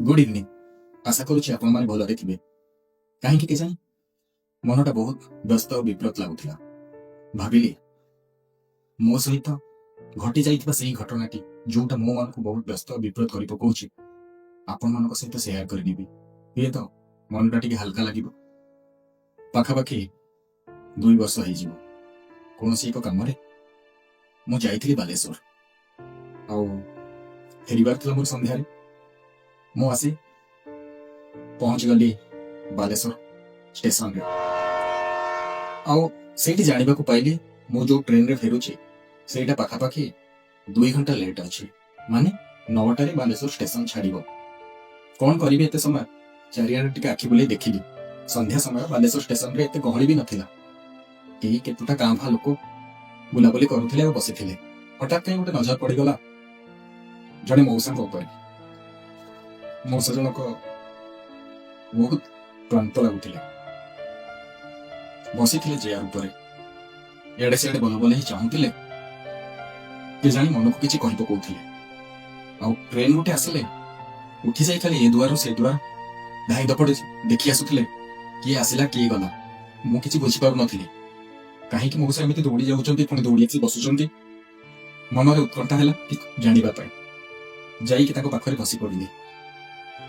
Good evening. आशा करुच्ची आपण माने भलरे थिबे। काहेकि केजानी मनटा बहुत व्यस्त और विब्रत लागुथिला। भाबिली मो सहित घटी जाइथिबा सेही घटनाटी जोटा मो मन को बहुत व्यस्त और विब्रत करि पकोछि आपण मानक सहित शेयर करनिबी। ये तो मनटा टिके हल्का लागिबो। पाखापाखि 2 वर्ष होई जिवो कोनसी एक कामरे मु जाइथिली बालेश्वर आउ फेरिबार थिला मोर संध्यारे मु आसी पहुंच गली बालेश्वर स्टेशन रे। आउ सेठी जानिबा को पाइली मु जो ट्रेन रे फेरुची सेटा पाखापाखि 2 घंटा लेट अछि। माने 9टा रे बालेश्वर स्टेशन छाड़िबो। कोन करिबे एते समय चारियार टिके आखि बुले देखिली। संध्या समय बालेश्वर स्टेशन रे एते गहली भी नथिला। केही केतुटा कांफा लोक बुलाबुली करुथिले और बसिथिले। हठात कहीं गोटे नजर पड़ीगला जड़े मौसा ऊपर। मौसा जनक बहुत क्लांत लगुथिले। बसिथिले चेयर ऊपर एडे सेडे बल बल ही चाहुथिले के जानी मन को किछि कहि पकोथिले। आ ट्रेन गोटे आसिले उठी जाई खाली ए दुआर से दुआर धाई दपड़े देखि आसुथिले किए आसिला किए गला। मु किछि बुझि पारु नथिले काहेकि मौसा एमिति दौड़ी जाउचंती पुणी दौड़ी आसी बसुचंती। मनरे उत्कंठा हैला कि जानिबा पाए जाई कि ताको पाखरे बसी पड़िले।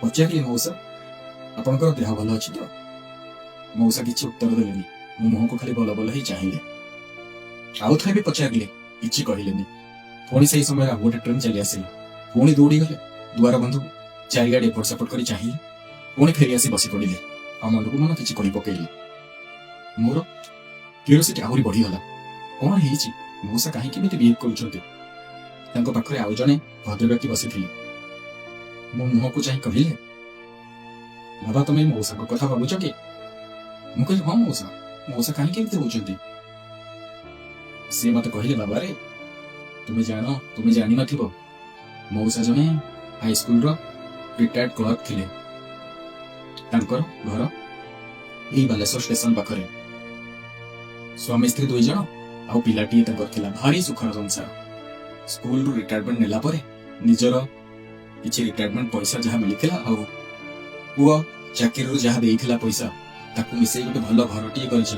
पचारिले मौसा आपनकर देह भल अछि तो? मौसा किछि उत्तर देलेनी। मो मुह को खाली बल बल ही चाहिए। आउ थे भी पचारिले किछि कहिलेनी। पुणी सेही समय आ गोटे ट्रेन चली आसिला। पुणी दौड़ी गले दुआर बंधु चारिगाड़ी एपट सेपट करी चाहिए। पुणी फेरी आसी बसी पड़िले। आ मन को मन किछि कहि पकेइले। मोर क्यूरियोसिटी आहुरी बढ़ी गला। कौन हेइछि मौसा काहे केमिति बिहेव करूछंती। तांको पाखरे आउ जने भद्र व्यक्ति बसिथिले। मो मुह को चाहि कहिले बाबा तुम मौसा को कथा भावुच कि? मु कहि हां मौसा। मौसा काहे केमिति होउछंती? से मते कहिले बाबा रे तुमे जानि नथिबो मौसा जने हाई स्कूल रो रिटायर्ड क्लर्क थिले। तांकर घर एही बालेश्वर स्टेशन पाखरे। स्वामी स्त्री 2 जण आ पिलाटी तांकर थिला। भारी सुखर संसार। स्कूल रो रिटायरमेंट नेला परे निजर किछि रिटायरमेंट पैसा जहा मिलिथिला आ पुओ चाकरी जहा देइथिला पैसा ताकू मिसेई गोटे भल घरटी करिछि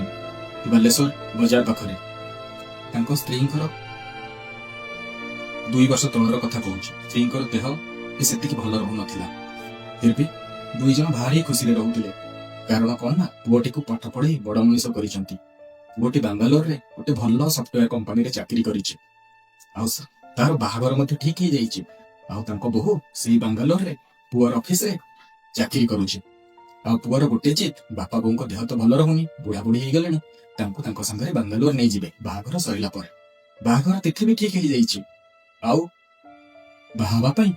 बालेश्वर बाजार पाखरे। तांको स्त्रींकर 2 वर्ष तळर कथा कहूछि। स्त्रींकर देह ए सेतिकी भल रहु नथिला। फिर भी 2 जण भारी खुशी रे रहउथिले। कारण कोन ना पुओटी को पाठ पढाई बड़ मनीष करिसंती। गोटी बांगालोर रे गोटे भल सॉफ्टवेयर कंपनी रे चाकरी करिछि। आ तार बाहागर मध्ये ठीक ही जाइछि। आ तांको बहु सेही बांगालोर रे पुअर ऑफिस रे चाकरी करूछि। आ पुअर गोटे चित बापा बों को देह तो भल रहुनी बुढ़ा बुढ़ी हे गलेनी। तांको तांको संगे बांगालोर नै जिबे बाहागर सरिला पर। बाहागर तिथि भी ठीक ही जाइछि। आउ बाहाबा पई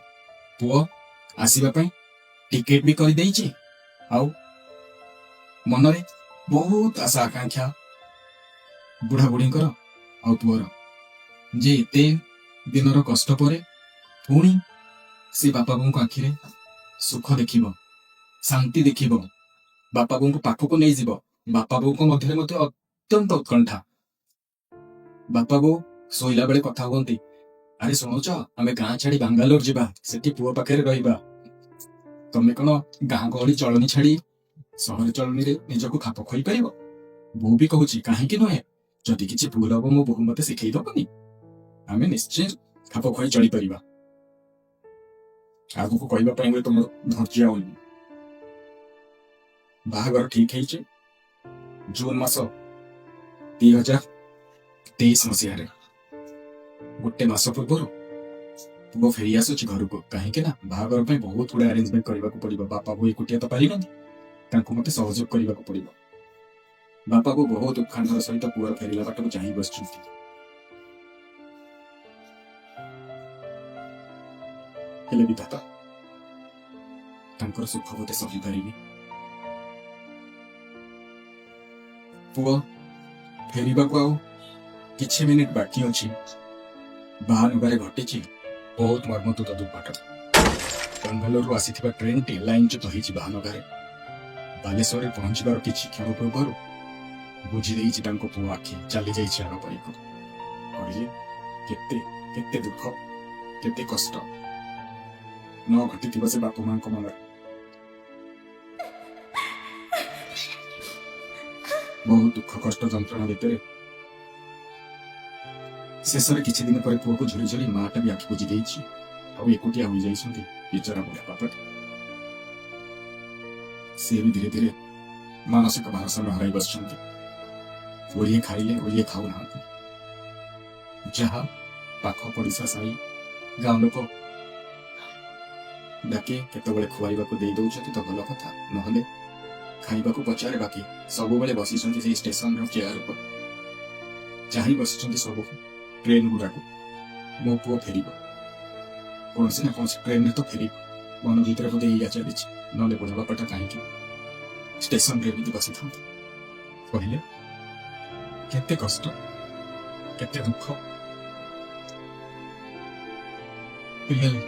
पुओ आसीबा पई टिकट भी कर देइछि। आउ मनरे बहुत आशा आकांक्षा बुढ़ा बुढ़ींकर आउ पुअर जे एते दिनर कष्ट परे पुणी से बापा बों को आखिरे सुख देखिबो शांति देखिबो। बापा बों को पाखको नै जिवो। बापा बों को मध्यरे मध्य अत्यंत उत्कंठा। बापा बो सोइला बेले कथा होंती अरे सुनुच आमे गां छाड़ी बांगालोर जिबा सेठी पुओ पाखरे रहिबा। तमे कोन गां गहली चलनी छाड़ी सहर चलनी रे निजको खाप खोई परिबो? बो भी कहूची काहे कि नहे जदि किछि भूल हबो मो बहु मते सिखै दबनी। आमे निश्चय खाप खोई चली परिबा। आगु को कहबा पई तुम धैर्य आउनी। बाहागर ठीक हेइचे जून मास 2023 मसिया रे। गोटे मास पूर्व पुओ फेरी आसुची घर को। काहे के ना बाहागर पई बहुत गुडा अरेंजमेंट करबा को पड़िबो। बापा बो एकुटिया तो पारिबो तांको मते सहयोग करबा को पड़िबो। बापा बो बहुत उत्कंठार सहित पुअर फेरिला बाट को चाहि बसचंती। हेले विधाता तांकर सुख होते सही पारिबी। पुओ फेरिबा को आउ किछि मिनिट बाकी अछि। बाहानगरे घटिछि बहुत मर्मतुद दुर्घटना। बेंगलोर आसीथिबा ट्रेन टी लाइन च्युत होइछि बाहानगरे। बालेश्वर रे पहुंचबार किछि क्षण पूर्व बुझी देइछि तांको पुओ आखि चली जाइछि आरो परिको। कहले केते केते दुख केते कष्ट न घटिथिबा से बापा मां को मन ବହୁତ ଦୁଃଖ କଷ୍ଟ ଯନ୍ତ୍ରଣା ଭିତରେ ଶେଷରେ କିଛି ଦିନ ପରେ ପୁଅକୁ ଝୁରି ଝୁରି ମାଆଟା ବି ଆଖି ବୁଜି ଦେଇଛି ଆଉ ଏକୁଟିଆ ହୋଇଯାଇଛନ୍ତି ବିଚରା ବୁଢା ବାପାଟା। ସେ ବି ଧୀରେ ଧୀରେ ମାନସିକ ଭାରସାମ୍ୟ ହରାଇ ବସିଛନ୍ତି। ଓଳିଏ ଖାଇଲେ ଓଳିଏ ଖାଉନାହାନ୍ତି। ଯାହା ପାଖ ପଡ଼ିଶା ସାହି ଗାଁ ଲୋକ ଡାକି କେତେବେଳେ ଖୁଆଇବାକୁ ଦେଇ ଦଉଛନ୍ତି ତ ଭଲ କଥା, ନହେଲେ ଖାଇବାକୁ ପଚାରେ ବାକି ସବୁବେଳେ ବସିଛନ୍ତି ସେଇ ଷ୍ଟେସନର ଚେୟାର ଉପରେ। ଚାହିଁ ବସିଛନ୍ତି ସବୁକୁ, ଟ୍ରେନ ଗୁଡାକୁ। ମୋ ପୁଅ ଫେରିବ, କୌଣସି ନା କୌଣସି ଟ୍ରେନରେ ତ ଫେରିବ। ମନ ଭିତରେ ବୋଧେ ଏଇଆ ଚାଲିଛି, ନହେଲେ ବୁଢା ବାପାଟା କାହିଁକି ଷ୍ଟେସନରେ ଏମିତି ବସିଥାନ୍ତି କହିଲେ? କେତେ କଷ୍ଟ, କେତେ ଦୁଃଖ। Really,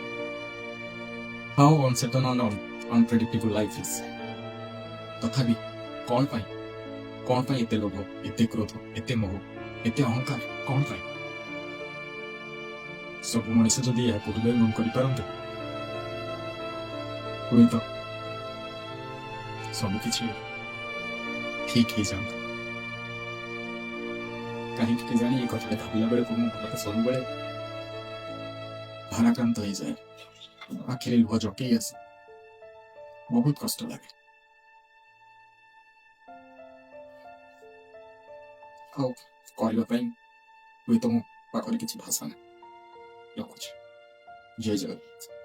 how uncertain and unpredictable life is. ତଥାପି କଣ ପାଇଁ ଏତେ ଲୋଭ, ଏତେ କ୍ରୋଧ, ଏତେ ମୋହ, ଏତେ ଅହଙ୍କାର କଣ ପାଇଁ? ସବୁ ମଣିଷ ଯଦି ଏହାକୁ ହୃଦୟଙ୍ଗମ କରିପାରନ୍ତେ ହୁଏତ ସବୁକିଛି ଠିକ ହେଇଯାଆନ୍ତା। କାହିଁକି କେଜାଣି ଏ କଥାଟା ଭାବିଲା ବେଳକୁ ମୋ ମନଟା ସବୁବେଳେ ଭାରାକ୍ରାନ୍ତ ହେଇଯାଏ, ଆଖିରେ ଲୁହ ଜକେଇ ଆସେ, ବହୁତ କଷ୍ଟ ଲାଗେ। ଆଉ କହିବା ପାଇଁ ହୁଏତ ମୋ ପାଖରେ କିଛି ଭାଷା ନାହିଁ। ରଖୁଛି। ଜୟ ଜଗନ୍ନାଥ।